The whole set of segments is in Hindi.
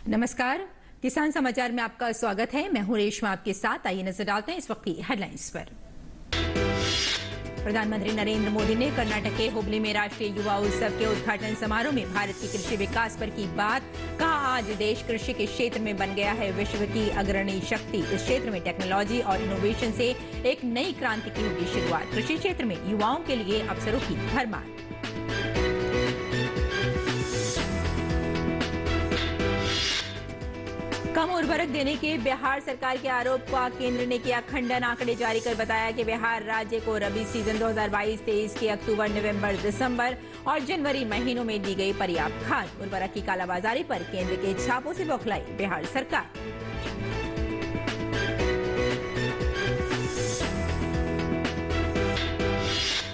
नमस्कार, किसान समाचार में आपका स्वागत है। मैं हूं रेशमा आपके साथ। आइए नजर डालते हैं इस वक्त की हेडलाइंस पर। प्रधानमंत्री नरेंद्र मोदी ने कर्नाटक के हुबली में राष्ट्रीय युवा उत्सव के उद्घाटन समारोह में भारत की कृषि विकास पर की बात। कहा, आज देश कृषि के क्षेत्र में बन गया है विश्व की अग्रणी शक्ति। इस क्षेत्र में टेक्नोलॉजी और इनोवेशन से एक नई क्रांति की होगी शुरुआत। कृषि क्षेत्र में युवाओं के लिए अवसरों की भरमार। कम उर्वरक देने के बिहार सरकार के आरोप का केंद्र ने किया खंडन। आंकड़े जारी कर बताया कि बिहार राज्य को रबी सीजन 2022-23 के अक्टूबर, नवंबर, दिसंबर और जनवरी महीनों में दी गई पर्याप्त खाद। उर्वरक की कालाबाजारी पर केंद्र के छापों से बौखलाई बिहार सरकार।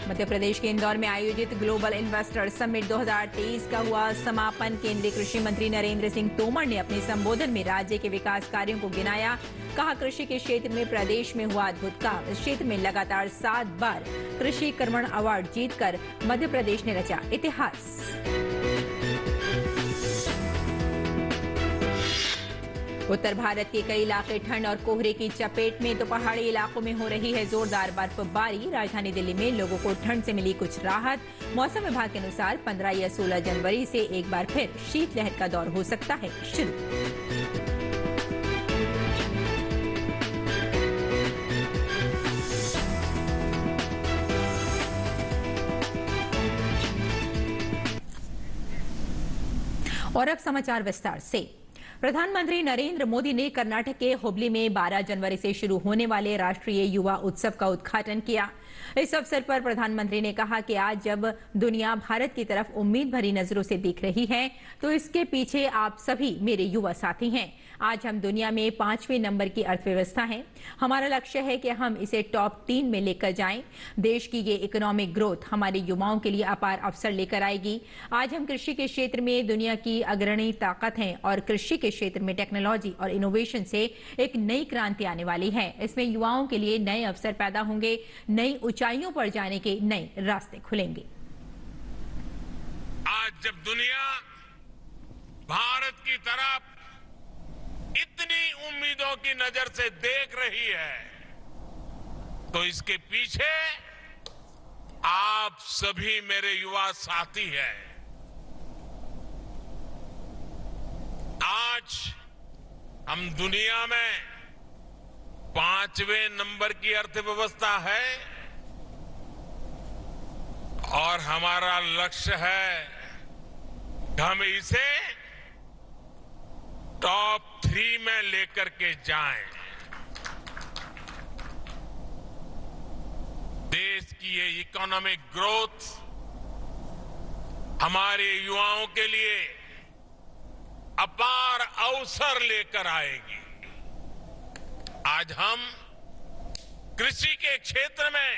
मध्य प्रदेश के इंदौर में आयोजित ग्लोबल इन्वेस्टर समिट 2023 का हुआ समापन। केंद्रीय कृषि मंत्री नरेंद्र सिंह तोमर ने अपने संबोधन में राज्य के विकास कार्यों को गिनाया। कहा, कृषि के क्षेत्र में प्रदेश में हुआ अद्भुत काम। इस क्षेत्र में लगातार 7 बार कृषि कर्मण अवार्ड जीतकर मध्य प्रदेश ने रचा इतिहास। उत्तर भारत के कई इलाके ठंड और कोहरे की चपेट में, तो पहाड़ी इलाकों में हो रही है जोरदार बर्फबारी। राजधानी दिल्ली में लोगों को ठंड से मिली कुछ राहत। मौसम विभाग के अनुसार 15 या 16 जनवरी से एक बार फिर शीतलहर का दौर हो सकता है शुरू। और अब समाचार विस्तार से। प्रधानमंत्री नरेंद्र मोदी ने कर्नाटक के हुबली में 12 जनवरी से शुरू होने वाले राष्ट्रीय युवा उत्सव का उद्घाटन किया। इस अवसर पर प्रधानमंत्री ने कहा कि आज जब दुनिया भारत की तरफ उम्मीद भरी नजरों से देख रही है, तो इसके पीछे आप सभी मेरे युवा साथी हैं। आज हम दुनिया में 5वें नंबर की अर्थव्यवस्था हैं। हमारा लक्ष्य है कि हम इसे टॉप 3 में लेकर जाएं। देश की ये इकोनॉमिक ग्रोथ हमारे युवाओं के लिए अपार अवसर लेकर आएगी। आज हम कृषि के क्षेत्र में दुनिया की अग्रणी ताकत हैं और कृषि के क्षेत्र में टेक्नोलॉजी और इनोवेशन से एक नई क्रांति आने वाली है। इसमें युवाओं के लिए नए अवसर पैदा होंगे, नई ऊंचाइयों पर जाने के नए रास्ते खुलेंगे। आज जब दुनिया भारत की तरफ इतनी उम्मीदों की नजर से देख रही है, तो इसके पीछे आप सभी मेरे युवा साथी हैं। आज हम दुनिया में 5वें नंबर की अर्थव्यवस्था है और हमारा लक्ष्य है कि हम इसे टॉप 3 में लेकर के जाएं। देश की ये इकोनॉमिक ग्रोथ हमारे युवाओं के लिए अपार अवसर लेकर आएगी। आज हम कृषि के क्षेत्र में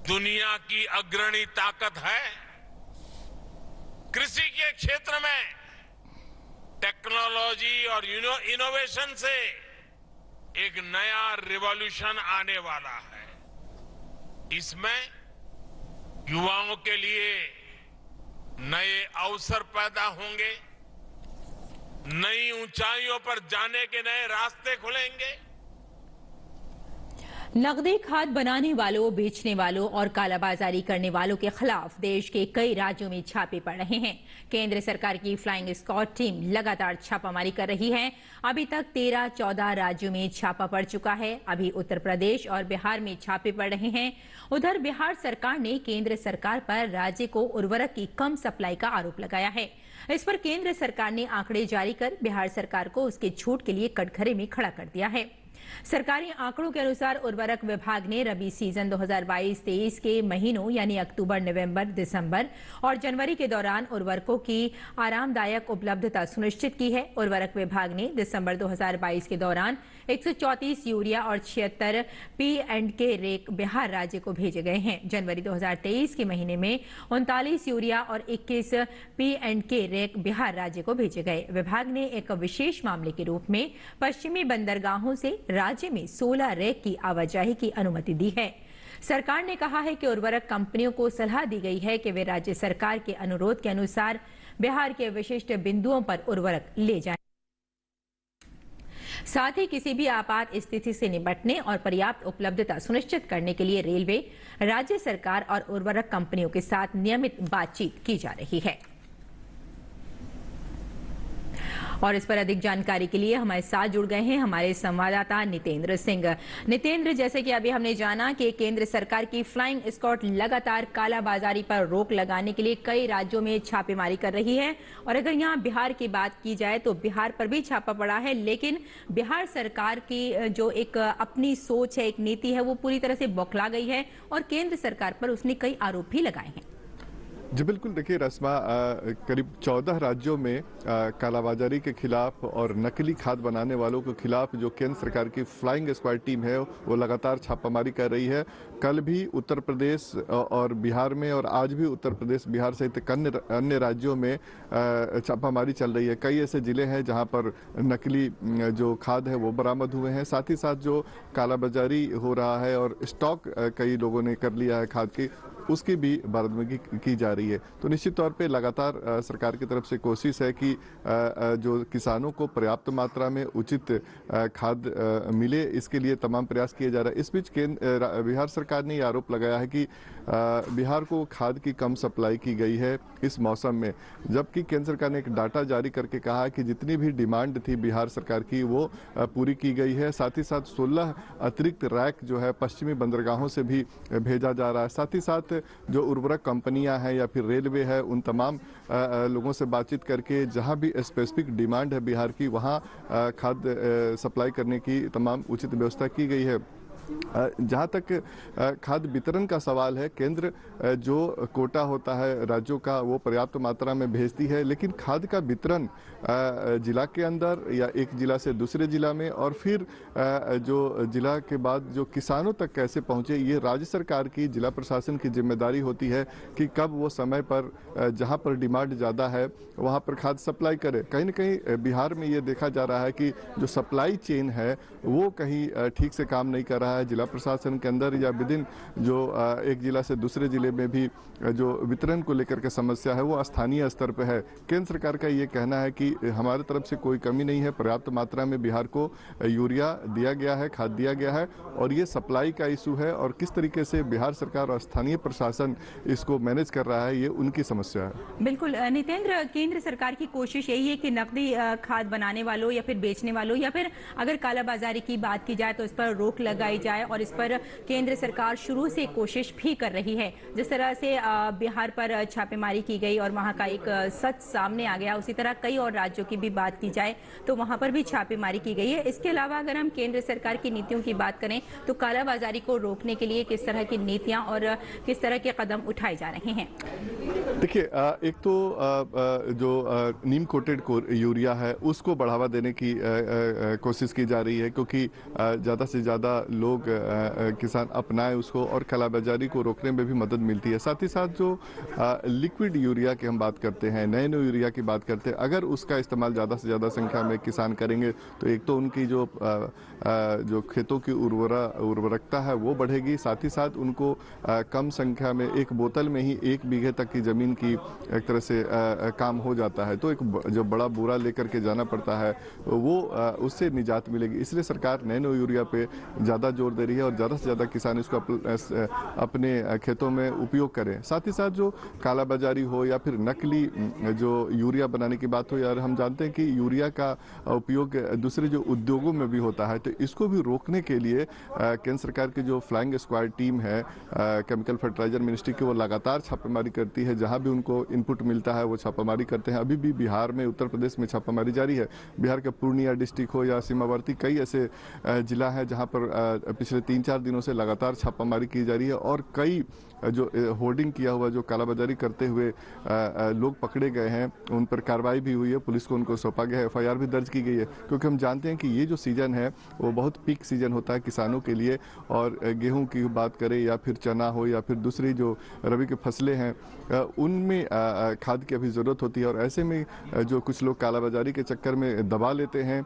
दुनिया की अग्रणी ताकत है। कृषि के क्षेत्र में टेक्नोलॉजी और इनोवेशन से एक नया रिवॉल्यूशन आने वाला है। इसमें युवाओं के लिए नए अवसर पैदा होंगे, नई ऊंचाइयों पर जाने के नए रास्ते खुलेंगे। नकदी खाद बनाने वालों, बेचने वालों और कालाबाजारी करने वालों के खिलाफ देश के कई राज्यों में छापे पड़ रहे हैं। केंद्र सरकार की फ्लाइंग स्क्वाड टीम लगातार छापामारी कर रही है। अभी तक 13-14 राज्यों में छापा पड़ चुका है। अभी उत्तर प्रदेश और बिहार में छापे पड़ रहे हैं। उधर बिहार सरकार ने केंद्र सरकार पर राज्य को उर्वरक की कम सप्लाई का आरोप लगाया है। इस पर केंद्र सरकार ने आंकड़े जारी कर बिहार सरकार को उसके झूठ के लिए कटघरे में खड़ा कर दिया है। सरकारी आंकड़ों के अनुसार उर्वरक विभाग ने रबी सीजन 2022-23 के महीनों यानी अक्टूबर, नवंबर, दिसंबर और जनवरी के दौरान उर्वरकों की आरामदायक उपलब्धता सुनिश्चित की है। उर्वरक विभाग ने दिसंबर 2022 के दौरान 134 यूरिया और 76 P&K रेक बिहार राज्य को भेजे गए हैं। जनवरी 2023 के महीने में 39 यूरिया और 21 P&K रेक बिहार राज्य को भेजे गए। विभाग ने एक विशेष मामले के रूप में पश्चिमी बंदरगाहों से राज्य में 16 रेक की आवाजाही की अनुमति दी है। सरकार ने कहा है कि उर्वरक कंपनियों को सलाह दी गई है कि वे राज्य सरकार के अनुरोध के अनुसार बिहार के विशिष्ट बिंदुओं पर उर्वरक ले जाएं। साथ ही किसी भी आपात स्थिति से निपटने और पर्याप्त उपलब्धता सुनिश्चित करने के लिए रेलवे, राज्य सरकार और उर्वरक कंपनियों के साथ नियमित बातचीत की जा रही है। और इस पर अधिक जानकारी के लिए हमारे साथ जुड़ गए हैं हमारे संवाददाता नितेंद्र सिंह। नितेंद्र, जैसे कि अभी हमने जाना कि केंद्र सरकार की फ्लाइंग स्क्वाड लगातार कालाबाजारी पर रोक लगाने के लिए कई राज्यों में छापेमारी कर रही है और अगर यहाँ बिहार की बात की जाए तो बिहार पर भी छापा पड़ा है, लेकिन बिहार सरकार की जो एक अपनी सोच है, एक नीति है, वो पूरी तरह से बौखला गई है और केंद्र सरकार पर उसने कई आरोप भी लगाए हैं। जी बिल्कुल, देखिए रस्मा, करीब 14 राज्यों में कालाबाजारी के खिलाफ और नकली खाद बनाने वालों के खिलाफ जो केंद्र सरकार की फ्लाइंग स्क्वाड टीम है वो लगातार छापामारी कर रही है। कल भी उत्तर प्रदेश और बिहार में और आज भी उत्तर प्रदेश, बिहार सहित अन्य राज्यों में छापामारी चल रही है। कई ऐसे जिले हैं जहां पर नकली जो खाद है वो बरामद हुए हैं। साथ ही साथ जो कालाबाजारी हो रहा है और स्टॉक कई लोगों ने कर लिया है खाद की, उसकी भी बरामदगी की जा रही है। तो निश्चित तौर पे लगातार सरकार की तरफ से कोशिश है कि जो किसानों को पर्याप्त मात्रा में उचित खाद मिले, इसके लिए तमाम प्रयास किए जा रहे हैं। इस बीच बिहार सरकार ने ये आरोप लगाया है कि बिहार को खाद की कम सप्लाई की गई है इस मौसम में, जबकि केंद्र सरकार ने एक डाटा जारी करके कहा है कि जितनी भी डिमांड थी बिहार सरकार की वो पूरी की गई है। साथ ही साथ 16 अतिरिक्त रैक जो है पश्चिमी बंदरगाहों से भी भेजा जा रहा है। साथ ही साथ जो उर्वरक कंपनियां हैं या फिर रेलवे है, उन तमाम लोगों से बातचीत करके जहां भी स्पेसिफिक डिमांड है बिहार की, वहां खाद सप्लाई करने की तमाम उचित व्यवस्था की गई है। जहां तक खाद्य वितरण का सवाल है, केंद्र जो कोटा होता है राज्यों का वो पर्याप्त मात्रा में भेजती है, लेकिन खाद्य का वितरण जिला के अंदर या एक जिला से दूसरे जिला में और फिर जो जिला के बाद जो किसानों तक कैसे पहुंचे, ये राज्य सरकार की, जिला प्रशासन की जिम्मेदारी होती है कि कब वो समय पर जहां पर डिमांड ज़्यादा है वहां पर खाद्य सप्लाई करे। कहीं ना कहीं बिहार में ये देखा जा रहा है कि जो सप्लाई चेन है वो कहीं ठीक से काम नहीं कर रहा है जिला प्रशासन के अंदर या विदिन जो एक जिला से दूसरे जिले में भी जो वितरण को लेकर के समस्या है वो स्थानीय स्तर पर है। केंद्र सरकार का ये कहना है कि हमारी तरफ से कोई कमी नहीं है, पर्याप्त मात्रा में बिहार को यूरिया दिया गया है, खाद दिया गया है और ये सप्लाई का इशू है और किस तरीके से बिहार सरकार और स्थानीय प्रशासन इसको मैनेज कर रहा है ये उनकी समस्या है। बिल्कुल नितेंद्र, केंद्र सरकार की कोशिश यही है कि नकदी खाद बनाने वालों या फिर बेचने वालों या फिर अगर कालाबाजारी की बात की जाए तो इस पर रोक लगाई जाए और इस पर केंद्र सरकार शुरू से कोशिश भी कर रही है। जिस तरह से बिहार पर छापेमारी की गई और वहां का एक सच सामने आ गया, उसी तरह कई और राज्यों की भी बात की जाए तो वहां पर भी छापेमारी की गई है। इसके अलावा अगर हम केंद्र सरकार की नीतियों की बात करें तो कालाबाजारी को रोकने के लिए किस तरह की नीतियां और किस तरह के कदम उठाए जा रहे हैं? देखिए, एक तो जो नीम कोटेड यूरिया है उसको बढ़ावा देने की कोशिश की जा रही है, क्योंकि ज़्यादा से ज़्यादा लोग किसान अपनाएं उसको और कालाबाजारी को रोकने में भी मदद मिलती है। साथ ही साथ जो लिक्विड यूरिया की हम बात करते हैं, नैनो यूरिया की बात करते हैं, अगर उसका इस्तेमाल ज़्यादा से ज़्यादा संख्या में किसान करेंगे तो एक तो उनकी जो खेतों की उर्वरकता है वो बढ़ेगी, साथ ही साथ उनको कम संख्या में एक बोतल में ही 1 बीघे तक की ज़मीन की एक तरह से काम हो जाता है। तो एक जो बड़ा बोरा लेकर के जाना पड़ता है वो उससे निजात मिलेगी। इसलिए सरकार नैनो यूरिया पे ज़्यादा जोर दे रही है और ज़्यादा से ज़्यादा किसान इसको अपने खेतों में उपयोग करें। साथ ही साथ जो कालाबाजारी हो या फिर नकली जो यूरिया बनाने की बात हो, यार हम जानते हैं कि यूरिया का उपयोग दूसरे जो उद्योगों में भी होता है, तो इसको भी रोकने के लिए केंद्र सरकार की जो फ्लाइंग स्क्वाड टीम है केमिकल फर्टिलाइजर मिनिस्ट्री की, वो लगातार छापेमारी करती है। जहां भी उनको इनपुट मिलता है वो छापामारी करते हैं। अभी भी बिहार में, उत्तर प्रदेश में छापामारी जारी है। बिहार के पूर्णिया डिस्ट्रिक्ट हो या सीमावर्ती कई ऐसे जिला है जहां पर पिछले 3-4 दिनों से लगातार छापामारी की जा रही है और कई जो होर्डिंग किया हुआ जो कालाबाजारी करते हुए लोग पकड़े गए हैं उन पर कार्रवाई भी हुई है, पुलिस को उनको सौंपा गया है, FIR भी दर्ज की गई है। क्योंकि हम जानते हैं कि ये जो सीजन है वो बहुत पीक सीजन होता है किसानों के लिए, और गेहूं की बात करें या फिर चना हो या फिर दूसरी जो रबी की फसलें हैं उनमें खाद की अभी ज़रूरत होती है। और ऐसे में जो कुछ लोग कालाबाजारी के चक्कर में दबा लेते हैं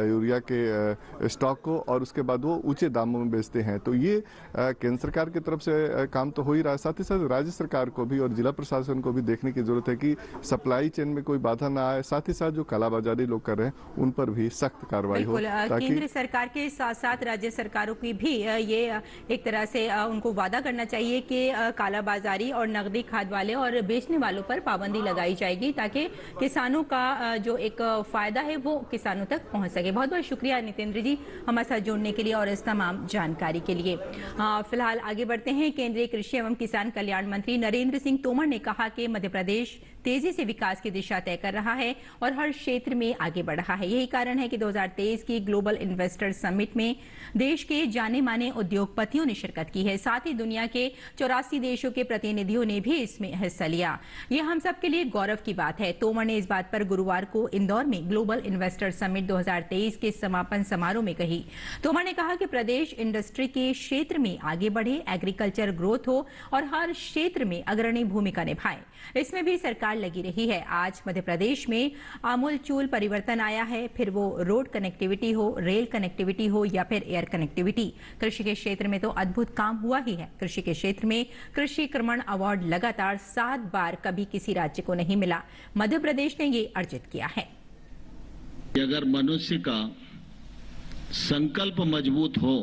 यूरिया के स्टॉक को और उसके बाद बाद वो ऊंचे दामों में बेचते हैं। तो ये केंद्र सरकार की तरफ से काम तो हो ही रहा है, साथ ही साथ राज्य सरकार को भी और जिला प्रशासन को भी देखने की जरूरत है कि सप्लाई चेन में कोई बाधा ना आए। साथ ही साथ जो कालाबाजारी लोग कर रहे हैं उन पर भी सख्त कार्रवाई हो। केंद्र सरकार के साथ साथ राज्य सरकारों की भी ये एक तरह से उनको वादा करना चाहिए कि कालाबाजारी और नकदी खाद वाले और बेचने वालों पर पाबंदी लगाई जाएगी, ताकि किसानों का जो एक फायदा है वो किसानों तक पहुंच सके। बहुत बहुत शुक्रिया नितेंद्र जी हमारे साथ जुड़ने के लिए और इस तमाम जानकारी के लिए। फिलहाल आगे बढ़ते हैं। केंद्रीय कृषि एवं किसान कल्याण मंत्री नरेंद्र सिंह तोमर ने कहा कि मध्य प्रदेश तेजी से विकास की दिशा तय कर रहा है और हर क्षेत्र में आगे बढ़ रहा है। यही कारण है कि 2023 की ग्लोबल इन्वेस्टर समिट में देश के जाने माने उद्योगपतियों ने शिरकत की है। साथ ही दुनिया के 84 देशों के प्रतिनिधियों ने भी इसमें हिस्सा लिया। यह हम सब के लिए गौरव की बात है। तोमर ने इस बात पर गुरुवार को इंदौर में ग्लोबल इन्वेस्टर समिट 2023 के समापन समारोह में कही। तोमर ने कहा कि प्रदेश इंडस्ट्री के क्षेत्र में आगे बढ़े, एग्रीकल्चर ग्रोथ हो और हर क्षेत्र में अग्रणी भूमिका निभाए, इसमें भी सरकार लगी रही है। आज मध्य प्रदेश में आमूलचूल परिवर्तन आया है, फिर वो रोड कनेक्टिविटी हो, रेल कनेक्टिविटी हो या फिर एयर कनेक्टिविटी। कृषि के क्षेत्र में तो अद्भुत काम हुआ ही है। कृषि के क्षेत्र में कृषि कर्मण अवार्ड लगातार 7 बार कभी किसी राज्य को नहीं मिला। मध्य प्रदेश ने ये अर्जित किया है। अगर मनुष्य का संकल्प मजबूत हो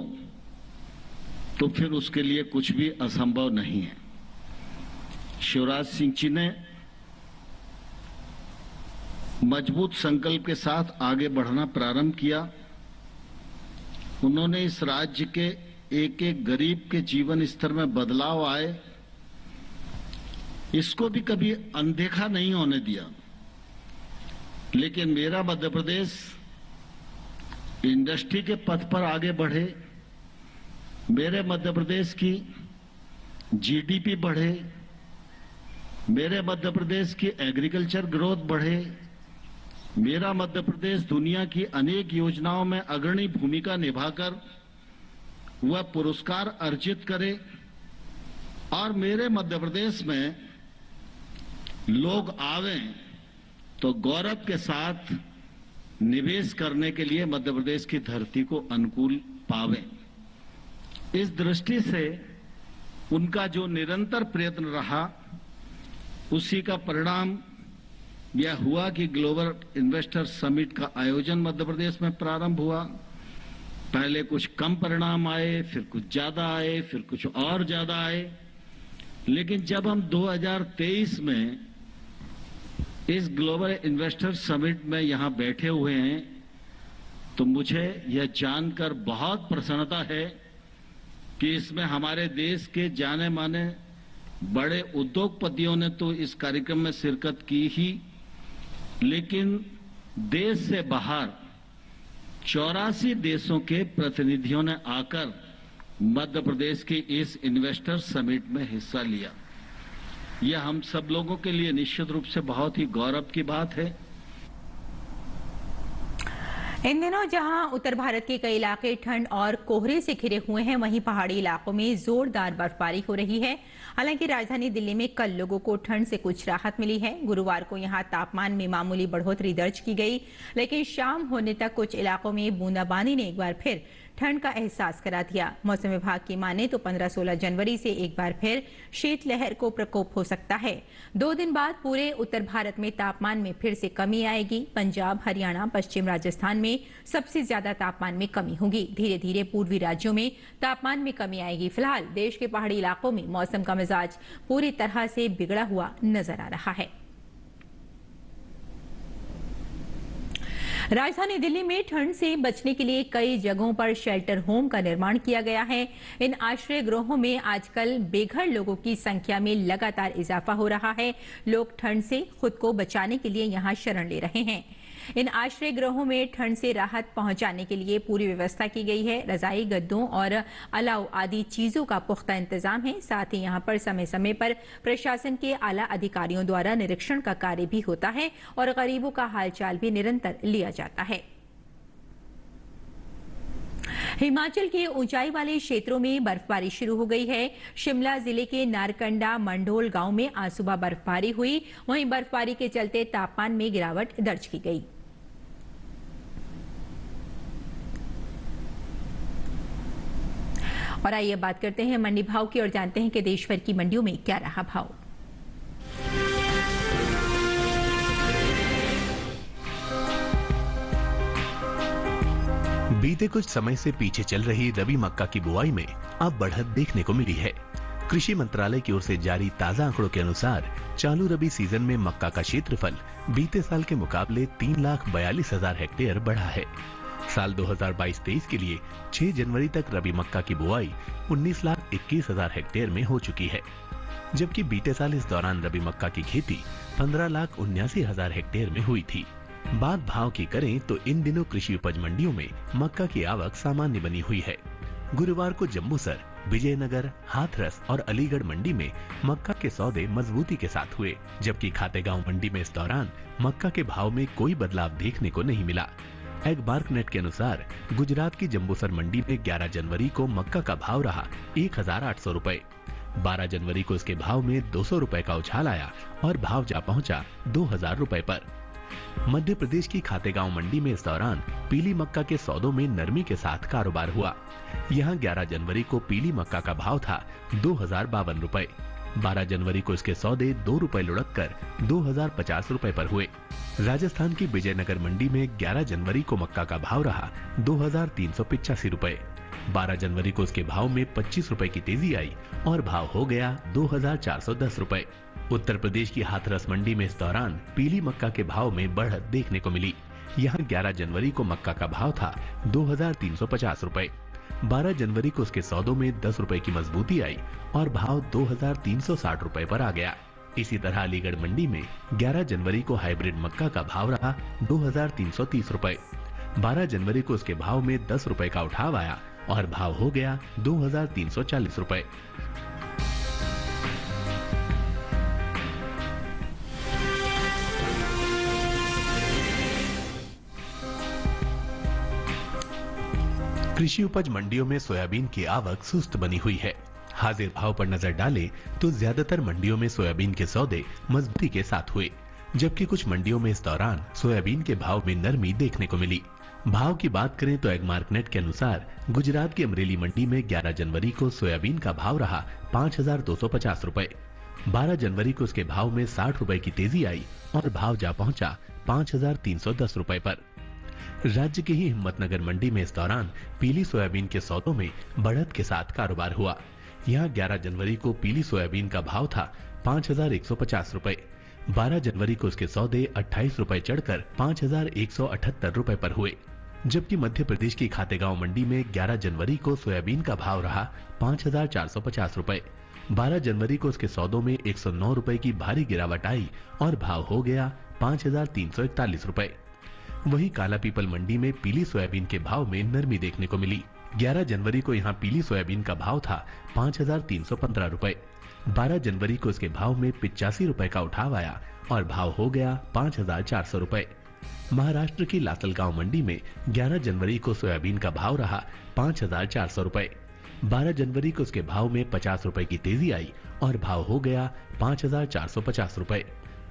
तो फिर उसके लिए कुछ भी असंभव नहीं है। शिवराज सिंह जी ने मजबूत संकल्प के साथ आगे बढ़ना प्रारंभ किया। उन्होंने इस राज्य के एक एक गरीब के जीवन स्तर में बदलाव आए, इसको भी कभी अनदेखा नहीं होने दिया। लेकिन मेरा मध्य प्रदेश इंडस्ट्री के पथ पर आगे बढ़े, मेरे मध्य प्रदेश की जीडीपी बढ़े, मेरे मध्य प्रदेश की एग्रीकल्चर ग्रोथ बढ़े, मेरा मध्य प्रदेश दुनिया की अनेक योजनाओं में अग्रणी भूमिका निभाकर वह पुरस्कार अर्जित करे और मेरे मध्य प्रदेश में लोग आवें तो गौरव के साथ निवेश करने के लिए मध्य प्रदेश की धरती को अनुकूल पावें। इस दृष्टि से उनका जो निरंतर प्रयत्न रहा, उसी का परिणाम यह हुआ कि ग्लोबल इन्वेस्टर समिट का आयोजन मध्य प्रदेश में प्रारंभ हुआ। पहले कुछ कम परिणाम आए, फिर कुछ ज्यादा आए, फिर कुछ और ज्यादा आए, लेकिन जब हम 2023 में इस ग्लोबल इन्वेस्टर समिट में यहां बैठे हुए हैं तो मुझे यह जानकर बहुत प्रसन्नता है कि इसमें हमारे देश के जाने माने बड़े उद्योगपतियों ने तो इस कार्यक्रम में शिरकत की ही, लेकिन देश से बाहर 84 देशों के प्रतिनिधियों ने आकर मध्य प्रदेश के इस इन्वेस्टर समिट में हिस्सा लिया। यह हम सब लोगों के लिए निश्चित रूप से बहुत ही गौरव की बात है। इन दिनों जहां उत्तर भारत के कई इलाके ठंड और कोहरे से घिरे हुए हैं, वहीं पहाड़ी इलाकों में जोरदार बर्फबारी हो रही है। हालांकि राजधानी दिल्ली में कल लोगों को ठंड से कुछ राहत मिली है। गुरुवार को यहां तापमान में मामूली बढ़ोतरी दर्ज की गई, लेकिन शाम होने तक कुछ इलाकों में बूंदाबांदी ने एक बार फिर ठंड का एहसास करा दिया। मौसम विभाग की माने तो 15-16 जनवरी से एक बार फिर शीतलहर को प्रकोप हो सकता है। 2 दिन बाद पूरे उत्तर भारत में तापमान में फिर से कमी आएगी। पंजाब, हरियाणा, पश्चिम राजस्थान में सबसे ज्यादा तापमान में कमी होगी। धीरे धीरे पूर्वी राज्यों में तापमान में कमी आएगी। फिलहाल देश के पहाड़ी इलाकों में मौसम का मिजाज पूरी तरह से बिगड़ा हुआ नजर आ रहा है। राजधानी दिल्ली में ठंड से बचने के लिए कई जगहों पर शेल्टर होम का निर्माण किया गया है। इन आश्रय गृहों में आजकल बेघर लोगों की संख्या में लगातार इजाफा हो रहा है। लोग ठंड से खुद को बचाने के लिए यहां शरण ले रहे हैं। इन आश्रय गृहों में ठंड से राहत पहुंचाने के लिए पूरी व्यवस्था की गई है। रजाई, गद्दों और अलाव आदि चीजों का पुख्ता इंतजाम है। साथ ही यहां पर समय समय पर प्रशासन के आला अधिकारियों द्वारा निरीक्षण का कार्य भी होता है और गरीबों का हालचाल भी निरंतर लिया जाता है। हिमाचल के ऊंचाई वाले क्षेत्रों में बर्फबारी शुरू हो गई है। शिमला जिले के नारकंडा मंडोल गांव में आज सुबह बर्फबारी हुई। वहीं बर्फबारी के चलते तापमान में गिरावट दर्ज की गई। और आइए बात करते हैं मंडी भाव की और जानते हैं कि देश भर की मंडियों में क्या रहा भाव। बीते कुछ समय से पीछे चल रही रबी मक्का की बुआई में अब बढ़त देखने को मिली है। कृषि मंत्रालय की ओर से जारी ताजा आंकड़ों के अनुसार चालू रबी सीजन में मक्का का क्षेत्रफल बीते साल के मुकाबले 3,42,000 हेक्टेयर बढ़ा है। साल 2022-23 के लिए 6 जनवरी तक रबी मक्का की बुआई 19,21,000 हेक्टेयर में हो चुकी है, जबकि बीते साल इस दौरान रबी मक्का की खेती 15,79,000 हेक्टेयर में हुई थी। बात भाव की करें तो इन दिनों कृषि उपज मंडियों में मक्का की आवक सामान्य बनी हुई है। गुरुवार को जम्बूसर, विजयनगर, हाथरस और अलीगढ़ मंडी में मक्का के सौदे मजबूती के साथ हुए, जबकि खातेगांव मंडी में इस दौरान मक्का के भाव में कोई बदलाव देखने को नहीं मिला। एगमार्कनेट के अनुसार गुजरात की जम्बूसर मंडी में 11 जनवरी को मक्का का भाव रहा 1,800 रुपए। 12 जनवरी को इसके भाव में 200 रुपए का उछाल आया और भाव जा पहुंचा 2,000 रुपए पर। मध्य प्रदेश की खातेगांव मंडी में इस दौरान पीली मक्का के सौदों में नरमी के साथ कारोबार हुआ। यहां 11 जनवरी को पीली मक्का का भाव था 2,052 रुपए। 12 जनवरी को इसके सौदे 2 रुपए लुढ़क कर 2,050 रुपए पर हुए। राजस्थान की विजयनगर मंडी में 11 जनवरी को मक्का का भाव रहा 2,385 रुपए। 12 जनवरी को इसके भाव में 25 रुपए की तेजी आई और भाव हो गया 2,410 रुपए। उत्तर प्रदेश की हाथरस मंडी में इस दौरान पीली मक्का के भाव में बढ़त देखने को मिली। यहां 11 जनवरी को मक्का का भाव था 2,350 रुपए। 12 जनवरी को उसके सौदों में 10 रुपए की मजबूती आई और भाव 2,360 रुपए पर आ गया। इसी तरह अलीगढ़ मंडी में 11 जनवरी को हाइब्रिड मक्का का भाव रहा 2,330 रुपए। 12 जनवरी को उसके भाव में 10 रुपए का उठाव आया और भाव हो गया 2,340 रुपए। कृषि उपज मंडियों में सोयाबीन की आवक सुस्त बनी हुई है। हाजिर भाव पर नजर डालें तो ज्यादातर मंडियों में सोयाबीन के सौदे मजबूती के साथ हुए, जबकि कुछ मंडियों में इस दौरान सोयाबीन के भाव में नरमी देखने को मिली। भाव की बात करें तो एगमार्कनेट के अनुसार गुजरात की अमरेली मंडी में 11 जनवरी को सोयाबीन का भाव रहा 5,250 रुपए। 12 जनवरी को उसके भाव में 60 रुपए की तेजी आई और भाव जा पहुंचा 5,310 रुपए पर। राज्य की ही हिम्मतनगर मंडी में इस दौरान पीली सोयाबीन के सौदों में बढ़त के साथ कारोबार हुआ। यहां 11 जनवरी को पीली सोयाबीन का भाव था 5,150 रुपए। 12 जनवरी को उसके सौदे 28 रुपए चढ़कर 5,178 रुपए पर हुए, जबकि मध्य प्रदेश की खातेगांव मंडी में 11 जनवरी को सोयाबीन का भाव रहा 5,450 रुपए। 12 जनवरी को उसके सौदों में 109 रुपए की भारी गिरावट आई और भाव हो गया 5,341 रुपए। वहीं काला पीपल मंडी में पीली सोयाबीन के भाव में नरमी देखने को मिली। 11 जनवरी को यहां पीली सोयाबीन का भाव था 5,315 रुपए। 12 जनवरी को इसके भाव में 85 रुपए का उठाव आया और भाव हो गया 5,400 रुपए। महाराष्ट्र की लासलगांव मंडी में 11 जनवरी को सोयाबीन का भाव रहा 5,400 रुपए। 12 जनवरी को उसके भाव में 50 रुपए की तेजी आई और भाव हो गया 5,450 रुपए।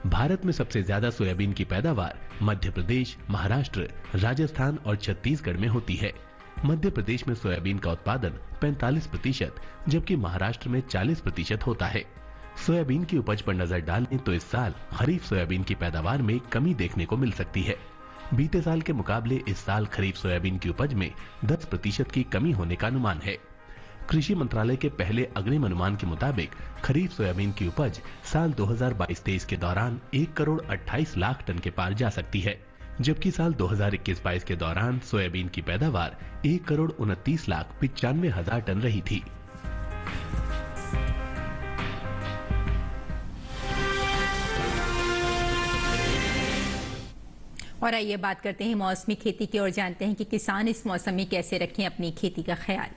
भारत में सबसे ज्यादा सोयाबीन की पैदावार मध्य प्रदेश, महाराष्ट्र, राजस्थान और छत्तीसगढ़ में होती है। मध्य प्रदेश में सोयाबीन का उत्पादन 45%, जबकि महाराष्ट्र में 40% होता है। सोयाबीन की उपज पर नजर डालें तो इस साल खरीफ सोयाबीन की पैदावार में कमी देखने को मिल सकती है। बीते साल के मुकाबले इस साल खरीफ सोयाबीन की उपज में 10% की कमी होने का अनुमान है। कृषि मंत्रालय के पहले अग्रिम अनुमान के मुताबिक खरीफ सोयाबीन की उपज साल 2022-23 के दौरान 1,28,00,000 टन के पार जा सकती है, जबकि साल 2021-22 के दौरान सोयाबीन की पैदावार 1,29,95,000 टन रही थी। और आइए बात करते हैं मौसमी खेती की और जानते हैं कि किसान इस मौसम में कैसे रखें अपनी खेती का ख्याल।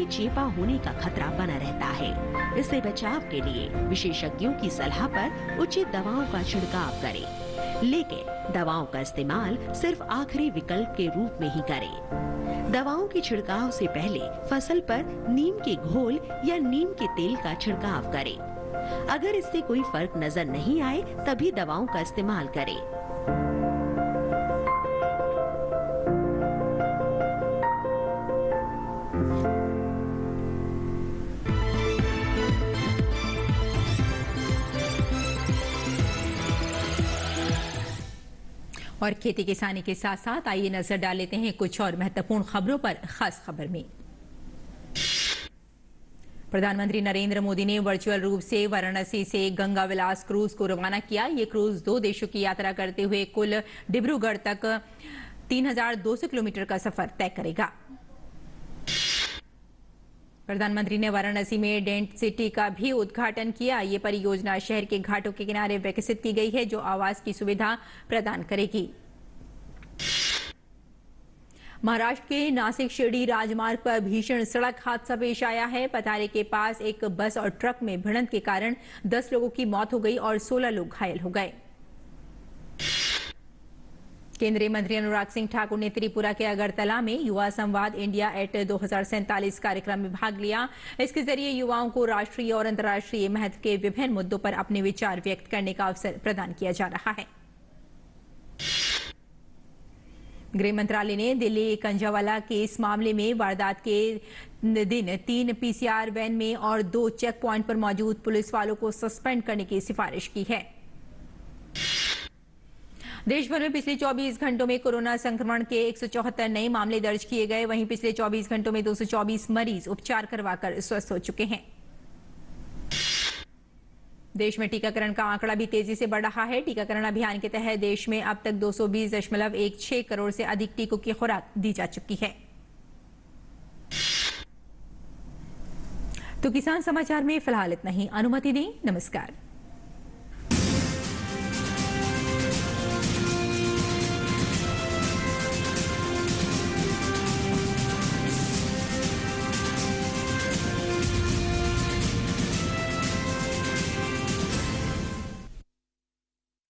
में चेपा होने का खतरा बना रहता है। इससे बचाव के लिए विशेषज्ञों की सलाह पर उचित दवाओं का छिड़काव करें, लेकिन दवाओं का इस्तेमाल सिर्फ आखिरी विकल्प के रूप में ही करें। दवाओं के छिड़काव से पहले फसल पर नीम के घोल या नीम के तेल का छिड़काव करें। अगर इससे कोई फर्क नजर नहीं आए तभी दवाओं का इस्तेमाल करें। और खेती किसानी के साथ साथ आइए नजर डाल लेते हैं कुछ और महत्वपूर्ण खबरों पर। खास खबर में प्रधानमंत्री नरेंद्र मोदी ने वर्चुअल रूप से वाराणसी से गंगा विलास क्रूज को रवाना किया। ये क्रूज 2 देशों की यात्रा करते हुए कुल डिब्रूगढ़ तक 3200 किलोमीटर का सफर तय करेगा। प्रधानमंत्री ने वाराणसी में डेंट सिटी का भी उद्घाटन किया। ये परियोजना शहर के घाटों के किनारे विकसित की गई है, जो आवास की सुविधा प्रदान करेगी। महाराष्ट्र के नासिक शिरडी राजमार्ग पर भीषण सड़क हादसा पेश आया है। पथारे के पास एक बस और ट्रक में भिड़ंत के कारण 10 लोगों की मौत हो गई और 16 लोग घायल हो गए। केंद्रीय मंत्री अनुराग सिंह ठाकुर ने त्रिपुरा के अगरतला में युवा संवाद इंडिया एट 2047 कार्यक्रम में भाग लिया। इसके जरिए युवाओं को राष्ट्रीय और अंतर्राष्ट्रीय महत्व के विभिन्न मुद्दों पर अपने विचार व्यक्त करने का अवसर प्रदान किया जा रहा है। गृह मंत्रालय ने दिल्ली कंजावाला केस मामले में वारदात के दिन 3 पीसीआर वैन में और 2 चेक पॉइंट पर मौजूद पुलिस वालों को सस्पेंड करने की सिफारिश की है। देश भर में पिछले 24 घंटों में कोरोना संक्रमण के 174 नए मामले दर्ज किए गए। वहीं पिछले 24 घंटों में 224 मरीज उपचार करवाकर स्वस्थ हो चुके हैं। देश में टीकाकरण का आंकड़ा भी तेजी से बढ़ रहा है। टीकाकरण अभियान के तहत देश में अब तक 220.16 करोड़ से अधिक टीकों की खुराक दी जा चुकी है। तो किसान समाचार में फिलहाल इतना ही। अनुमति दें। नमस्कार।